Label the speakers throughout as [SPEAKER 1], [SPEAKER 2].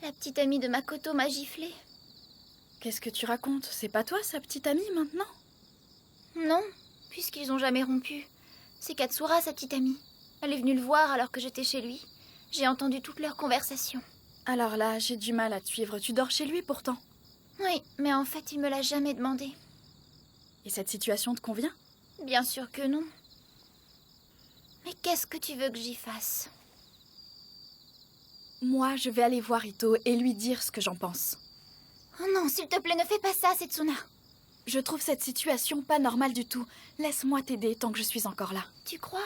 [SPEAKER 1] La petite amie de Makoto m'a giflé.
[SPEAKER 2] Qu'est-ce que tu racontes? C'est pas toi, sa petite amie, maintenant?
[SPEAKER 1] Non, puisqu'ils ont jamais rompu. C'est Katsura, sa petite amie. Elle est venue le voir alors que j'étais chez lui. J'ai entendu toute leur conversation.
[SPEAKER 2] Alors là, j'ai du mal à te suivre. Tu dors chez lui, pourtant.
[SPEAKER 1] Oui, mais en fait, il me l'a jamais demandé.
[SPEAKER 2] Et cette situation te convient?
[SPEAKER 1] Bien sûr que non. Mais qu'est-ce que tu veux que j'y fasse?
[SPEAKER 2] Moi, je vais aller voir Ito et lui dire ce que j'en pense.
[SPEAKER 1] Oh non, s'il te plaît, ne fais pas ça, Setsuna.
[SPEAKER 2] Je trouve cette situation pas normale du tout. Laisse-moi t'aider tant que je suis encore là.
[SPEAKER 1] Tu crois?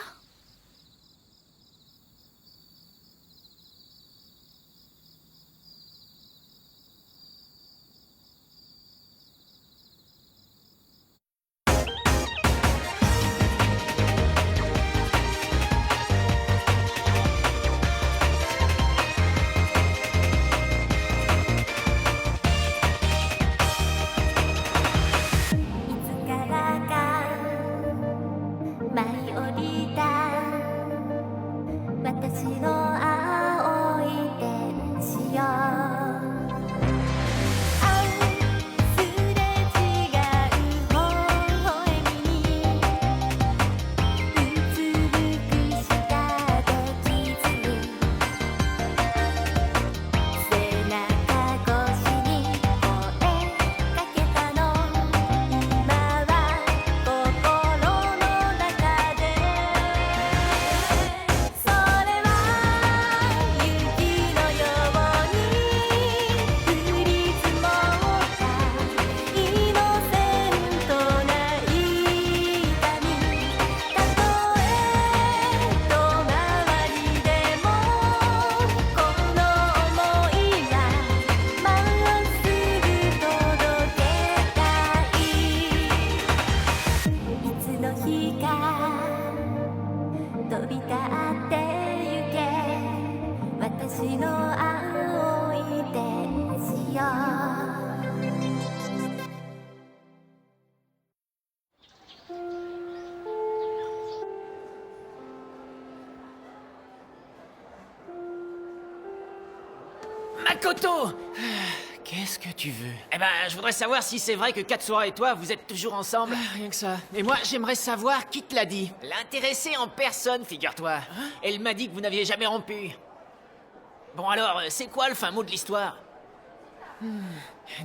[SPEAKER 3] Makoto!
[SPEAKER 4] Qu'est-ce que tu veux?
[SPEAKER 3] Eh ben, je voudrais savoir si c'est vrai que Katsura et toi, vous êtes toujours ensemble.
[SPEAKER 4] Rien que ça. Et moi, j'aimerais savoir qui te l'a dit.
[SPEAKER 3] L'intéressée en personne, figure-toi. Elle m'a dit que vous n'aviez jamais rompu. Bon alors, c'est quoi le fin mot de l'histoire?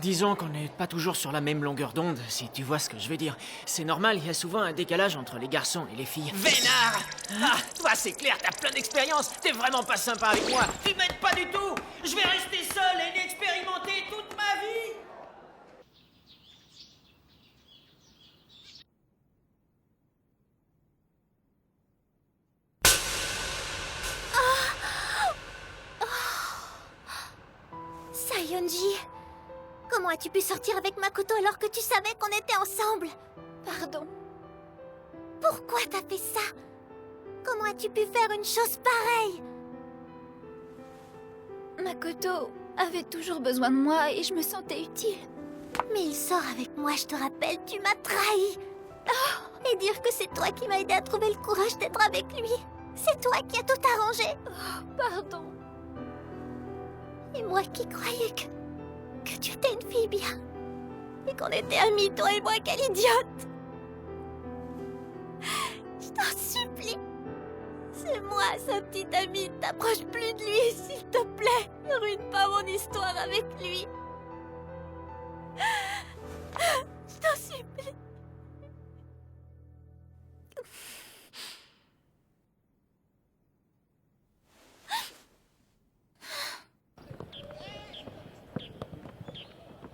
[SPEAKER 4] Disons qu'on n'est pas toujours sur la même longueur d'onde, si tu vois ce que je veux dire. C'est normal, il y a souvent un décalage entre les garçons et les filles.
[SPEAKER 3] Vénard! Ah, toi, c'est clair, t'as plein d'expérience. T'es vraiment pas sympa avec moi. Tu m'aides pas du tout. Je vais rester seul et inexpérimenté toute ma vie.
[SPEAKER 1] Sayonji, comment as-tu pu sortir avec Makoto alors que tu savais qu'on était ensemble? Pardon. Pourquoi t'as fait ça? Comment as-tu pu faire une chose pareille? Makoto avait toujours besoin de moi et je me sentais utile. Mais il sort avec moi, je te rappelle, tu m'as trahi. Et dire que c'est toi qui m'as aidé à trouver le courage d'être avec lui. C'est toi qui as tout arrangé. Pardon. Et moi qui croyais que tu étais une fille bien. Et qu'on était amis, toi et moi, quelle idiote. Je t'en supplie. C'est moi, sa petite amie. T'approches plus de lui, s'il te plaît. Ne ruine pas mon histoire avec lui. Je t'en supplie.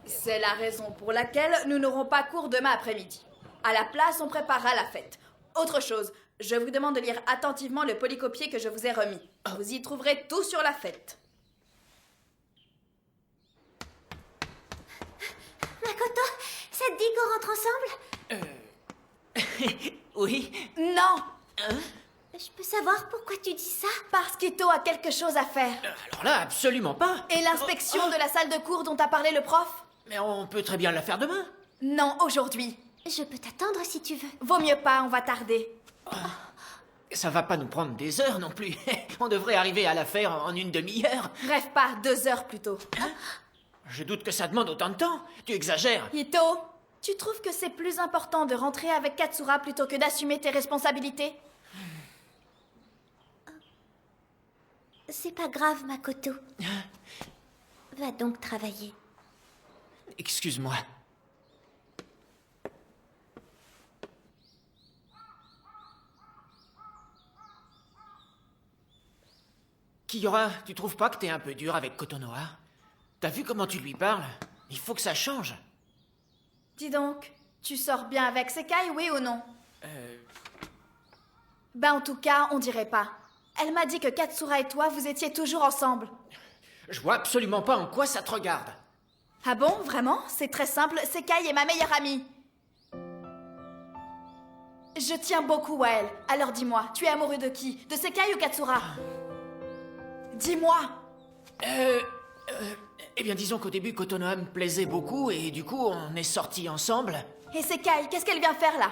[SPEAKER 2] C'est la raison pour laquelle nous n'aurons pas cours demain après-midi. À la place, on préparera la fête. Autre chose, je vous demande de lire attentivement le polycopier que je vous ai remis. Vous y trouverez tout sur la fête.
[SPEAKER 1] Makoto, ça te dit qu'on rentre ensemble?
[SPEAKER 3] Oui.
[SPEAKER 2] Non!
[SPEAKER 1] Je peux savoir pourquoi tu dis ça?
[SPEAKER 2] Parce qu'Ito a quelque chose à faire.
[SPEAKER 3] Alors là, absolument pas.
[SPEAKER 2] Et l'inspection de la salle de cours dont a parlé le prof?
[SPEAKER 3] Mais on peut très bien la faire demain.
[SPEAKER 2] Non, aujourd'hui.
[SPEAKER 1] Je peux t'attendre si tu veux.
[SPEAKER 2] Vaut mieux pas, on va tarder.
[SPEAKER 4] Ça va pas nous prendre des heures non plus. On devrait arriver à la faire en une demi-heure.
[SPEAKER 2] Bref, pas 2 heures plutôt.
[SPEAKER 4] Je doute que ça demande autant de temps. Tu exagères.
[SPEAKER 2] Ito, tu trouves que c'est plus important de rentrer avec Katsura plutôt que d'assumer tes responsabilités?
[SPEAKER 1] C'est pas grave, Makoto. Va donc travailler.
[SPEAKER 4] Excuse-moi. Kiora, tu trouves pas que t'es un peu dur avec Kotonoha? T'as vu comment tu lui parles? Il faut que ça change.
[SPEAKER 2] Dis donc, tu sors bien avec Sekai, oui ou non? Ben en tout cas, on dirait pas. Elle m'a dit que Katsura et toi, vous étiez toujours ensemble.
[SPEAKER 4] Je vois absolument pas en quoi ça te regarde.
[SPEAKER 2] Ah bon, vraiment? C'est très simple, Sekai est ma meilleure amie. Je tiens beaucoup à elle. Alors dis-moi, tu es amoureux de qui? De Sekai ou Katsura? Dis-moi!
[SPEAKER 4] Eh bien, disons qu'au début, Kotonoha me plaisait beaucoup et du coup, on est sortis ensemble.
[SPEAKER 2] Et Sekai, qu'est-ce qu'elle vient faire là?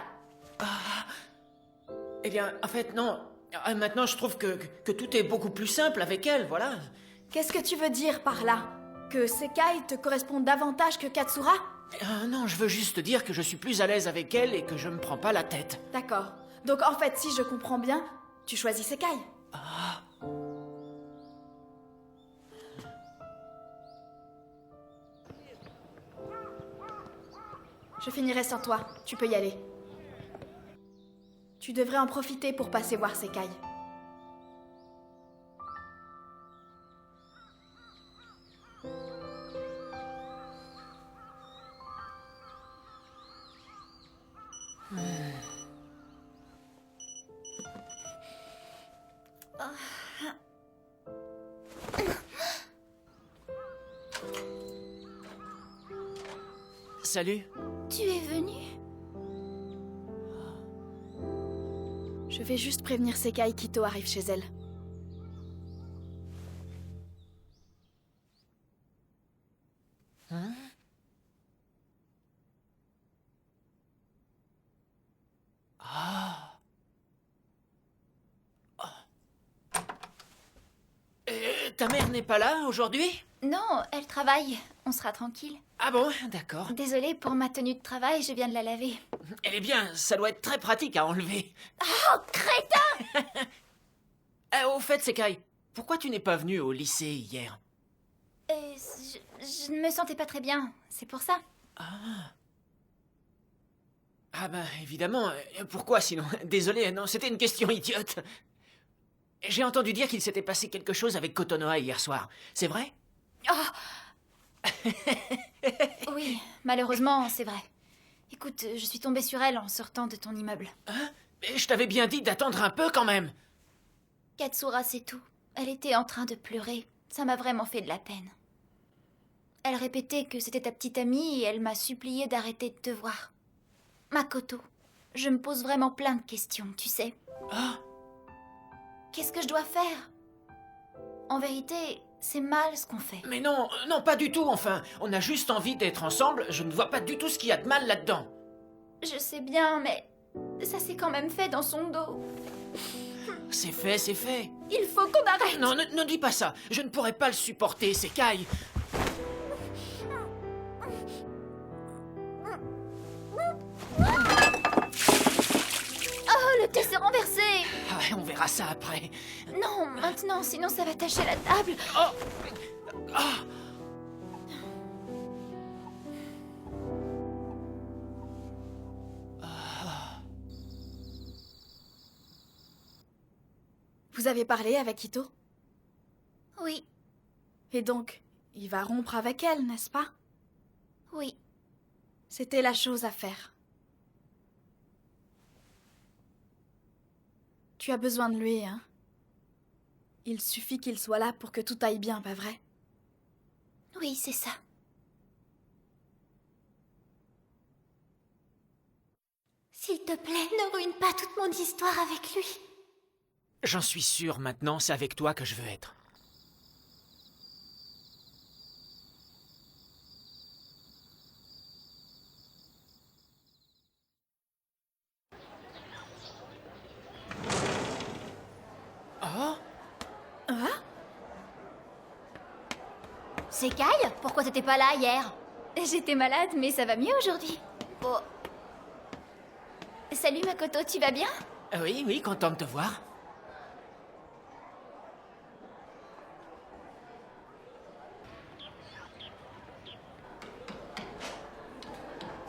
[SPEAKER 4] Eh bien, en fait, non. Maintenant, je trouve que tout est beaucoup plus simple avec elle, voilà.
[SPEAKER 2] Qu'est-ce que tu veux dire par là? Que Sekai te correspond davantage que Katsura?
[SPEAKER 4] Non, je veux juste dire que je suis plus à l'aise avec elle et que je me prends pas la tête.
[SPEAKER 2] D'accord. Donc en fait, si je comprends bien, tu choisis Sekai. Je finirai sans toi. Tu peux y aller. Tu devrais en profiter pour passer voir Sekai.
[SPEAKER 4] Salut.
[SPEAKER 1] Tu es venu?
[SPEAKER 2] Je vais juste prévenir Sekai qu'Ito arrive chez elle.
[SPEAKER 4] Ta mère n'est pas là aujourd'hui?
[SPEAKER 1] Non, elle travaille. On sera tranquille.
[SPEAKER 4] Ah bon, d'accord.
[SPEAKER 1] Désolée pour ma tenue de travail, je viens de la laver.
[SPEAKER 4] Elle est bien, ça doit être très pratique à enlever.
[SPEAKER 1] Oh, crétin!
[SPEAKER 4] Au fait, Sekai, pourquoi tu n'es pas venu au lycée hier?
[SPEAKER 1] Je ne me sentais pas très bien, c'est pour ça.
[SPEAKER 4] Ah ben, évidemment. Pourquoi sinon? Désolé, non, c'était une question idiote. J'ai entendu dire qu'il s'était passé quelque chose avec Kotonoha hier soir. C'est vrai?
[SPEAKER 1] Oui, malheureusement, c'est vrai. Écoute, je suis tombée sur elle en sortant de ton immeuble.
[SPEAKER 4] Mais je t'avais bien dit d'attendre un peu quand même.
[SPEAKER 1] Katsura, c'est tout. Elle était en train de pleurer. Ça m'a vraiment fait de la peine. Elle répétait que c'était ta petite amie et elle m'a supplié d'arrêter de te voir. Makoto, je me pose vraiment plein de questions, tu sais. Qu'est-ce que je dois faire? En vérité, c'est mal ce qu'on fait.
[SPEAKER 4] Mais non, non, pas du tout, enfin. On a juste envie d'être ensemble, je ne vois pas du tout ce qu'il y a de mal là-dedans.
[SPEAKER 1] Je sais bien, mais ça s'est quand même fait dans son dos.
[SPEAKER 4] C'est fait, c'est fait.
[SPEAKER 2] Il faut qu'on arrête!
[SPEAKER 4] Non, ne dis pas ça. Je ne pourrais pas le supporter, Sekai.
[SPEAKER 1] Oh, le thé s'est renversé!
[SPEAKER 4] Ah, on verra ça après.
[SPEAKER 1] Non, maintenant, sinon ça va tacher la table.
[SPEAKER 2] Vous avez parlé avec Ito?
[SPEAKER 1] Oui,
[SPEAKER 2] Et donc, il va rompre avec elle, n'est-ce pas?
[SPEAKER 1] oui.
[SPEAKER 2] C'était la chose à faire. Tu as besoin de lui, hein? Il suffit qu'il soit là pour que tout aille bien, pas vrai?
[SPEAKER 1] Oui, c'est ça. S'il te plaît, ne ruine pas toute mon histoire avec lui.
[SPEAKER 4] J'en suis sûr maintenant, c'est avec toi que je veux être. Oh,
[SPEAKER 1] C'est Kai? Pourquoi t'étais pas là hier? J'étais malade, mais ça va mieux aujourd'hui. Oh. Salut Makoto, tu vas bien?
[SPEAKER 4] oui, oui, content de te voir.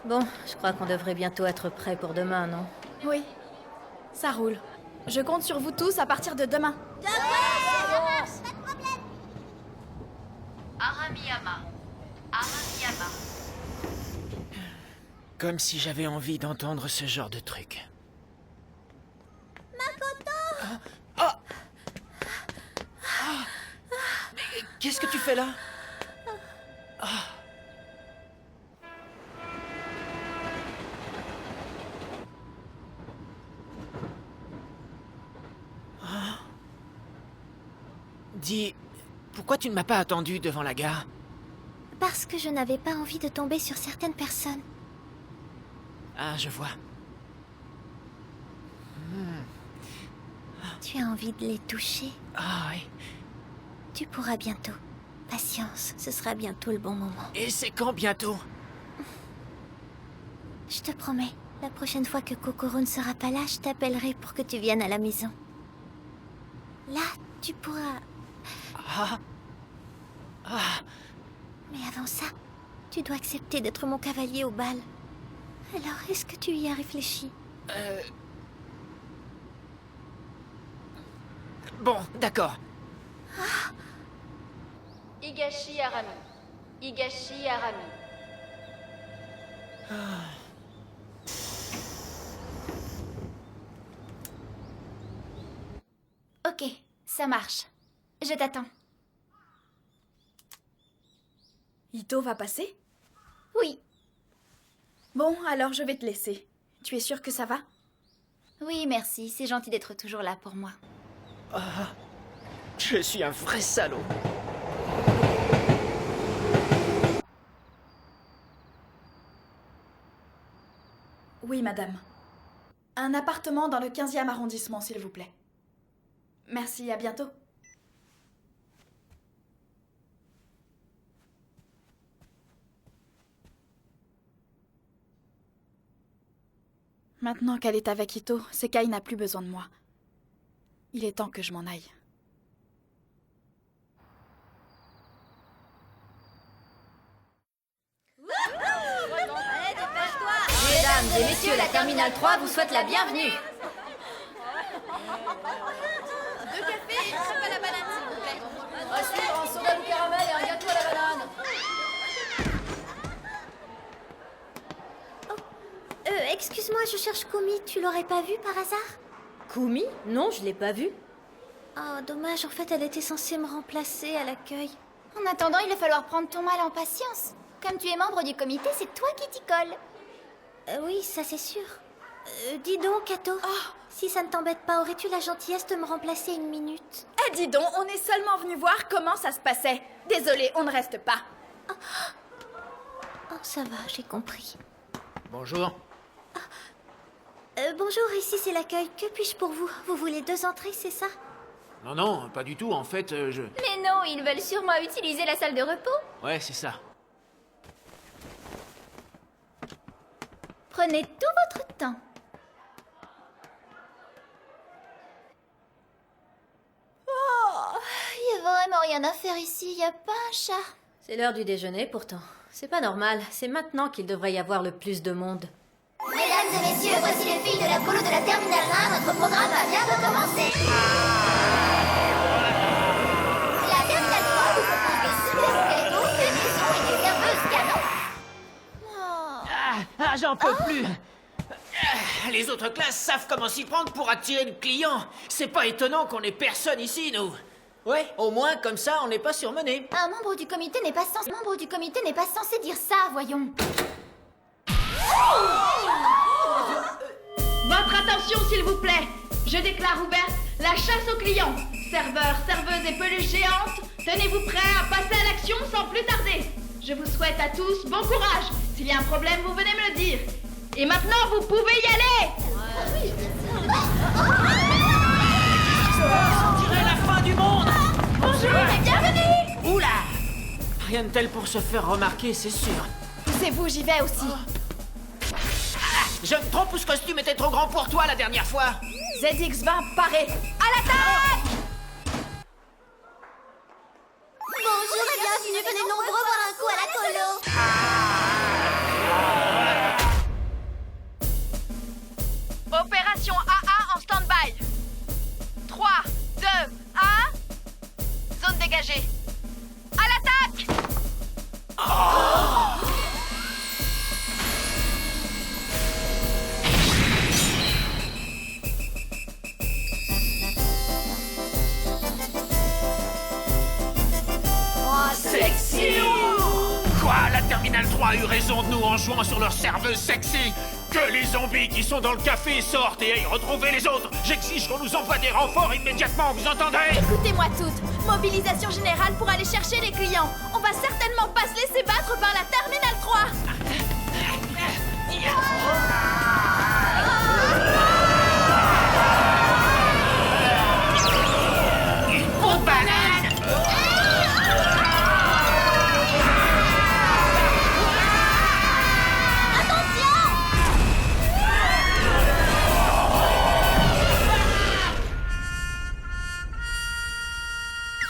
[SPEAKER 5] Bon, je crois qu'on devrait bientôt être prêt pour demain, non?
[SPEAKER 2] Oui, ça roule. Je compte sur vous tous à partir de demain.
[SPEAKER 6] Aramiyama. Aramiyama.
[SPEAKER 4] Comme si j'avais envie d'entendre ce genre de truc. Makoto! Mais qu'est-ce que tu fais là? Dis, pourquoi tu ne m'as pas attendu devant la gare?
[SPEAKER 1] Parce que je n'avais pas envie de tomber sur certaines personnes.
[SPEAKER 4] Ah, je vois.
[SPEAKER 1] Tu as envie de les toucher?
[SPEAKER 4] Ah oui.
[SPEAKER 1] Tu pourras bientôt. Patience, ce sera bientôt le bon moment.
[SPEAKER 4] Et c'est quand bientôt?
[SPEAKER 1] Je te promets, la prochaine fois que Kokoro ne sera pas là, je t'appellerai pour que tu viennes à la maison. Là, tu pourras...
[SPEAKER 4] Ah. Ah.
[SPEAKER 1] Mais avant ça, tu dois accepter d'être mon cavalier au bal. Alors, est-ce que tu y as réfléchi?
[SPEAKER 4] Bon, d'accord.
[SPEAKER 6] Higashi Arami. Higashi Arami.
[SPEAKER 1] Ok, ça marche. Je t'attends.
[SPEAKER 2] Ito va passer?
[SPEAKER 1] Oui,
[SPEAKER 2] Bon, alors je vais te laisser. Tu es sûre que ça va?
[SPEAKER 1] oui, merci. C'est gentil d'être toujours là pour moi.
[SPEAKER 4] Je suis un vrai salaud.
[SPEAKER 2] Oui, madame. Un appartement dans le 15e arrondissement, s'il vous plaît. Merci, à bientôt. Maintenant qu'elle est avec Ito, Sekai n'a plus besoin de moi. Il est temps que je m'en aille.
[SPEAKER 5] Mesdames et messieurs, la Terminale 3 vous souhaite la bienvenue.
[SPEAKER 2] Deux cafés et un à la banane, s'il vous plaît.
[SPEAKER 5] À suivre un soda au caramel et un gâteau à la banane.
[SPEAKER 1] Excuse-moi, je cherche Kumi. Tu l'aurais pas vue par hasard?
[SPEAKER 5] Kumi? Non, je l'ai pas vue.
[SPEAKER 1] Oh, dommage. En fait, elle était censée me remplacer à l'accueil. En attendant, il va falloir prendre ton mal en patience. Comme tu es membre du comité, c'est toi qui t'y colle. Oui, ça c'est sûr. Dis donc, Kato. Si ça ne t'embête pas, aurais-tu la gentillesse de me remplacer une minute?
[SPEAKER 2] Eh, dis donc, on est seulement venu voir comment ça se passait. Désolée, on ne reste pas.
[SPEAKER 1] Oh, ça va, j'ai compris.
[SPEAKER 4] Bonjour.
[SPEAKER 1] Bonjour, ici c'est l'accueil. Que puis-je pour vous? Vous voulez 2 entrées, c'est ça?
[SPEAKER 4] Non, non, pas du tout. En fait, je...
[SPEAKER 1] Mais non, ils veulent sûrement utiliser la salle de repos.
[SPEAKER 4] Ouais, c'est ça.
[SPEAKER 1] Prenez tout votre temps. Oh, y a vraiment rien à faire ici. Y a pas un chat.
[SPEAKER 5] C'est l'heure du déjeuner pourtant. C'est pas normal, c'est maintenant qu'il devrait y avoir le plus de monde.
[SPEAKER 1] Mesdames et messieurs, voici les filles de la colo de la Terminale 1. Notre programme va bientôt commencer. La Terminale 3 vous propose des super cadeaux, des maisons et des serveuses canons.
[SPEAKER 4] J'en peux plus. Les autres classes savent comment s'y prendre pour attirer le client. C'est pas étonnant qu'on ait personne ici, nous. Ouais, au moins, comme ça, on n'est pas surmené.
[SPEAKER 1] Un membre du comité n'est pas censé dire ça, voyons.
[SPEAKER 2] Votre attention, s'il vous plaît. Je déclare ouverte la chasse aux clients. Serveurs, serveuses et peluches géantes, tenez-vous prêts à passer à l'action sans plus tarder. Je vous souhaite à tous bon courage. S'il y a un problème, vous venez me le dire. Et maintenant, vous pouvez y aller.
[SPEAKER 4] On dirait la Rien de tel pour se faire remarquer, c'est sûr.
[SPEAKER 2] Poussez-vous, j'y vais aussi.
[SPEAKER 4] Je me trompe ou ce costume était trop grand pour toi la dernière fois?
[SPEAKER 2] ZX-20, paré. À l'attaque!
[SPEAKER 1] Bonjour et bienvenue, venez nombreux boire un coup à la colo.
[SPEAKER 6] Opération AA en stand-by. 3, 2, 1. Zone dégagée. À l'attaque!
[SPEAKER 4] Sexy! Quoi? La Terminale 3 a eu raison de nous en jouant sur leur serveuse sexy? Que les zombies qui sont dans le café sortent et aillent retrouver les autres! J'exige qu'on nous envoie des renforts immédiatement, vous entendez?
[SPEAKER 2] Écoutez-moi toutes. Mobilisation générale pour aller chercher les clients. On va certainement pas se laisser battre par la Terminale 3.
[SPEAKER 4] Une banane!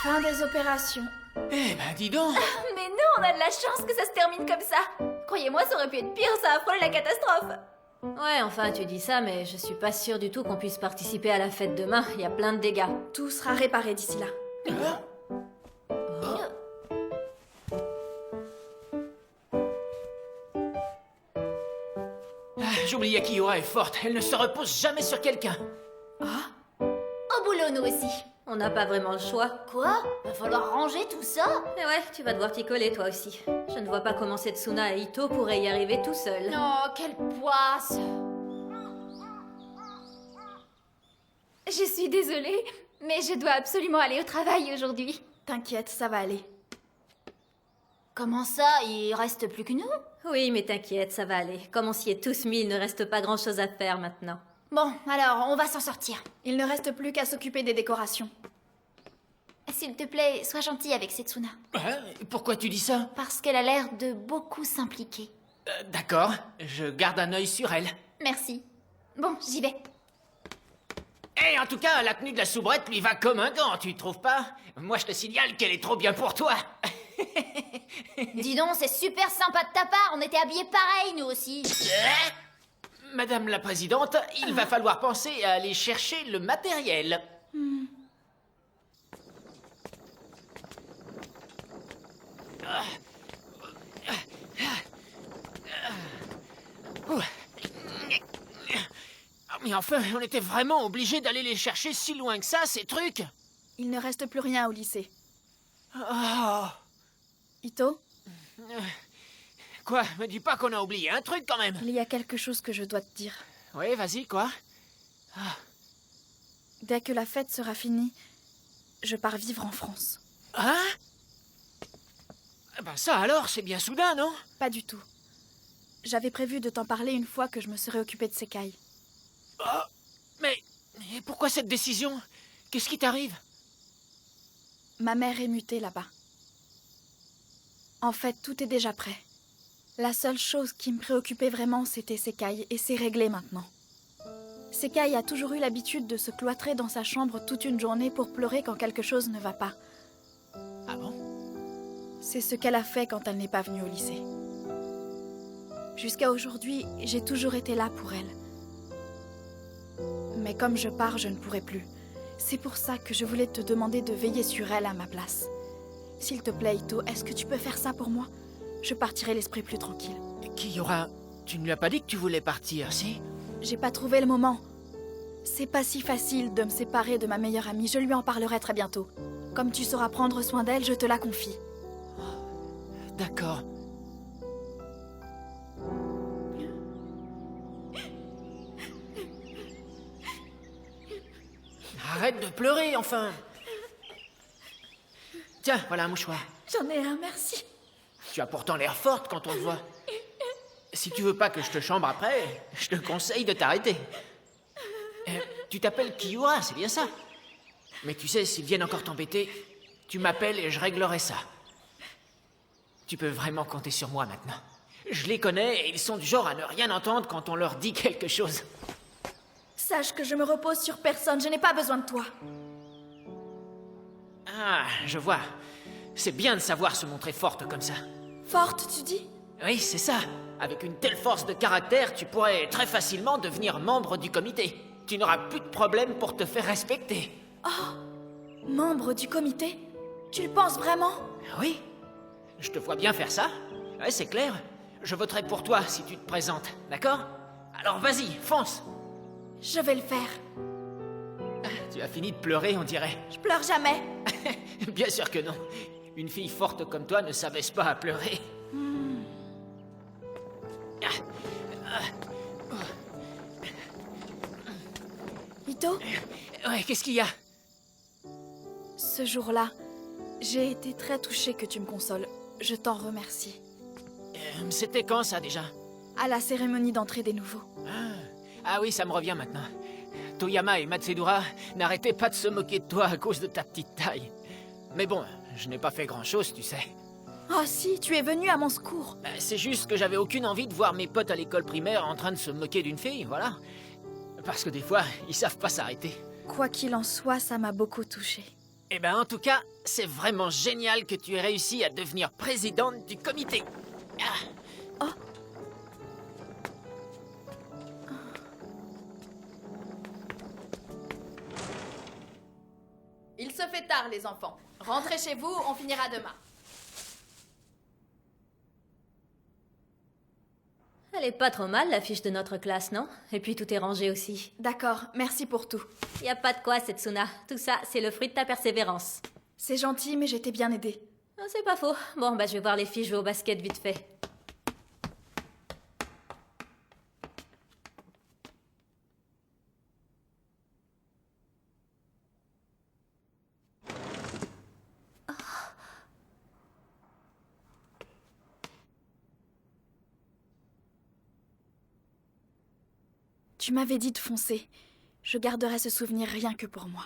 [SPEAKER 2] Fin des opérations.
[SPEAKER 4] Eh ben, dis donc!
[SPEAKER 2] Mais non, on a de la chance que ça se termine comme ça. Croyez-moi, ça aurait pu être pire, ça a frôlé la catastrophe.
[SPEAKER 5] Ouais, enfin, tu dis ça, mais je suis pas sûre du tout qu'on puisse participer à la fête demain. Il y a plein de dégâts.
[SPEAKER 2] Tout sera réparé d'ici là.
[SPEAKER 4] J'oubliais qu'Iora est forte, elle ne se repose jamais sur quelqu'un.
[SPEAKER 1] Au boulot, nous aussi.
[SPEAKER 5] On n'a pas vraiment le choix.
[SPEAKER 1] Quoi? Va falloir ranger tout ça?
[SPEAKER 5] Mais ouais, tu vas devoir t'y coller toi aussi. Je ne vois pas comment Setsuna et Ito pourraient y arriver tout seuls.
[SPEAKER 1] Oh, quelle poisse! Je suis désolée, mais je dois absolument aller au travail aujourd'hui.
[SPEAKER 2] T'inquiète, ça va aller.
[SPEAKER 1] Comment ça? Il reste plus que nous?
[SPEAKER 5] Oui, mais t'inquiète, ça va aller. Comme on s'y est tous mis, il ne reste pas grand-chose à faire maintenant.
[SPEAKER 1] Bon, alors, on va s'en sortir.
[SPEAKER 2] Il ne reste plus qu'à s'occuper des décorations.
[SPEAKER 1] S'il te plaît, sois gentil avec Setsuna.
[SPEAKER 4] Hein? Pourquoi tu dis ça?
[SPEAKER 1] Parce qu'elle a l'air de beaucoup s'impliquer.
[SPEAKER 4] D'accord, je garde un œil sur elle.
[SPEAKER 1] Merci. Bon, j'y vais.
[SPEAKER 4] Et en tout cas, la tenue de la soubrette lui va comme un gant, tu trouves pas? Moi, je te signale qu'elle est trop bien pour toi.
[SPEAKER 1] Dis donc, c'est super sympa de ta part. On était habillés pareil, nous aussi.
[SPEAKER 4] Madame la Présidente, il va falloir penser à aller chercher le matériel. Mais enfin, on était vraiment obligés d'aller les chercher si loin que ça, ces trucs.
[SPEAKER 2] Il ne reste plus rien au lycée.
[SPEAKER 4] Oh.
[SPEAKER 2] Ito,
[SPEAKER 4] Quoi? Me dis pas qu'on a oublié un truc quand même.
[SPEAKER 2] il y a quelque chose que je dois te dire.
[SPEAKER 4] Oui, vas-y, quoi?
[SPEAKER 2] Dès que la fête sera finie, je pars vivre en France.
[SPEAKER 4] Hein? Ben ça alors, c'est bien soudain, non?
[SPEAKER 2] Pas du tout. J'avais prévu de t'en parler une fois que je me serais occupée de Sekai.
[SPEAKER 4] Mais pourquoi cette décision? Qu'est-ce qui t'arrive?
[SPEAKER 2] Ma mère est mutée là-bas. En fait, tout est déjà prêt. La seule chose qui me préoccupait vraiment, c'était Sekai, et c'est réglé maintenant. Sekai a toujours eu l'habitude de se cloîtrer dans sa chambre toute une journée pour pleurer quand quelque chose ne va pas.
[SPEAKER 4] Ah bon?
[SPEAKER 2] C'est ce qu'elle a fait quand elle n'est pas venue au lycée. Jusqu'à aujourd'hui, j'ai toujours été là pour elle. Mais comme je pars, je ne pourrai plus. C'est pour ça que je voulais te demander de veiller sur elle à ma place. S'il te plaît, Ito, est-ce que tu peux faire ça pour moi? Je partirai l'esprit plus tranquille.
[SPEAKER 4] Kiora, tu ne lui as pas dit que tu voulais partir, si?
[SPEAKER 2] J'ai pas trouvé le moment. C'est pas si facile de me séparer de ma meilleure amie. Je lui en parlerai très bientôt. Comme tu sauras prendre soin d'elle, je te la confie.
[SPEAKER 4] D'accord. Arrête de pleurer, enfin. Tiens, voilà un mouchoir.
[SPEAKER 2] J'en ai un, merci.
[SPEAKER 4] Tu as pourtant l'air forte quand on te voit. Si tu veux pas que je te chambre après, je te conseille de t'arrêter. Tu t'appelles Kiora, c'est bien ça? Mais tu sais, s'ils viennent encore t'embêter, tu m'appelles et je réglerai ça.
[SPEAKER 3] Tu peux vraiment compter sur moi maintenant. Je les connais et ils sont du genre à ne rien entendre quand on leur dit quelque chose.
[SPEAKER 2] Sache que je me repose sur personne, je n'ai pas besoin de toi.
[SPEAKER 3] Ah, je vois. C'est bien de savoir se montrer forte comme ça.
[SPEAKER 2] Forte, tu dis?
[SPEAKER 3] Oui, c'est ça. Avec une telle force de caractère, tu pourrais très facilement devenir membre du comité. Tu n'auras plus de problème pour te faire respecter.
[SPEAKER 2] Membre du comité? Tu le penses vraiment?
[SPEAKER 3] Oui. Je te vois bien faire ça. Ouais, c'est clair. Je voterai pour toi si tu te présentes, d'accord? Alors vas-y, fonce.
[SPEAKER 2] Je vais le faire.
[SPEAKER 3] Tu as fini de pleurer, on dirait.
[SPEAKER 2] Je pleure jamais.
[SPEAKER 3] Bien sûr que non. Une fille forte comme toi ne s'abaisse pas à pleurer.
[SPEAKER 2] Ito,
[SPEAKER 3] Ouais, qu'est-ce qu'il y a?
[SPEAKER 2] ce jour-là, j'ai été très touchée que tu me consoles. Je t'en remercie.
[SPEAKER 3] C'était quand ça déjà?
[SPEAKER 2] À la cérémonie d'entrée des nouveaux.
[SPEAKER 3] Ah oui, ça me revient maintenant. Toyama et Matsedura n'arrêtaient pas de se moquer de toi à cause de ta petite taille. Mais bon, je n'ai pas fait grand-chose, tu sais.
[SPEAKER 2] Oh si, tu es venu à mon secours.
[SPEAKER 3] C'est juste que j'avais aucune envie de voir mes potes à l'école primaire en train de se moquer d'une fille, voilà. Parce que des fois, ils savent pas s'arrêter.
[SPEAKER 2] Quoi qu'il en soit, ça m'a beaucoup touchée.
[SPEAKER 3] Eh ben, en tout cas, c'est vraiment génial que tu aies réussi à devenir présidente du comité.
[SPEAKER 2] Il se fait tard, les enfants. Rentrez chez vous, on finira demain.
[SPEAKER 5] Elle est pas trop mal, la fiche de notre classe, non? Et puis tout est rangé aussi.
[SPEAKER 2] D'accord, merci pour tout.
[SPEAKER 5] Y a pas de quoi, Setsuna. Tout ça, c'est le fruit de ta persévérance.
[SPEAKER 2] C'est gentil, mais j'étais bien aidée.
[SPEAKER 5] Ah, c'est pas faux. Bon, bah je vais voir les filles jouer au basket vite fait.
[SPEAKER 2] Tu m'avais dit de foncer. Je garderai ce souvenir rien que pour moi.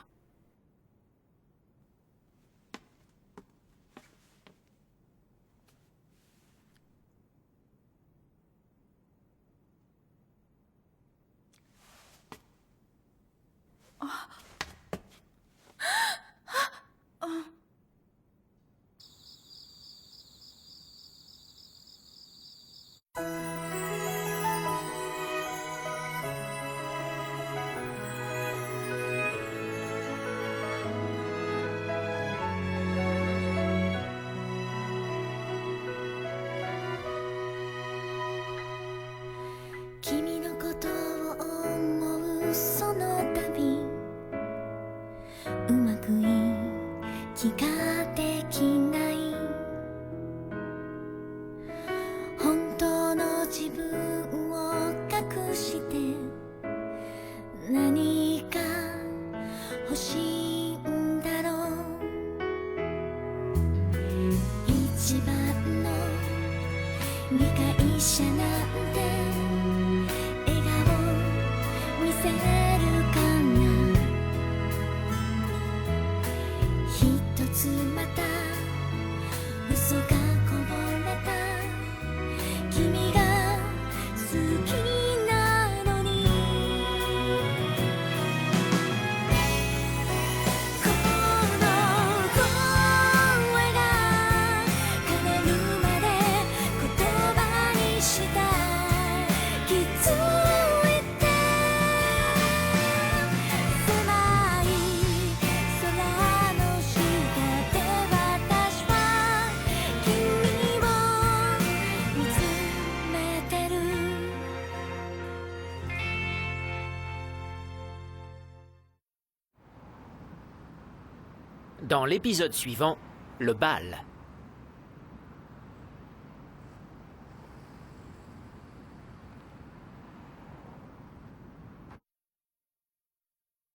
[SPEAKER 3] Dans l'épisode suivant, le bal.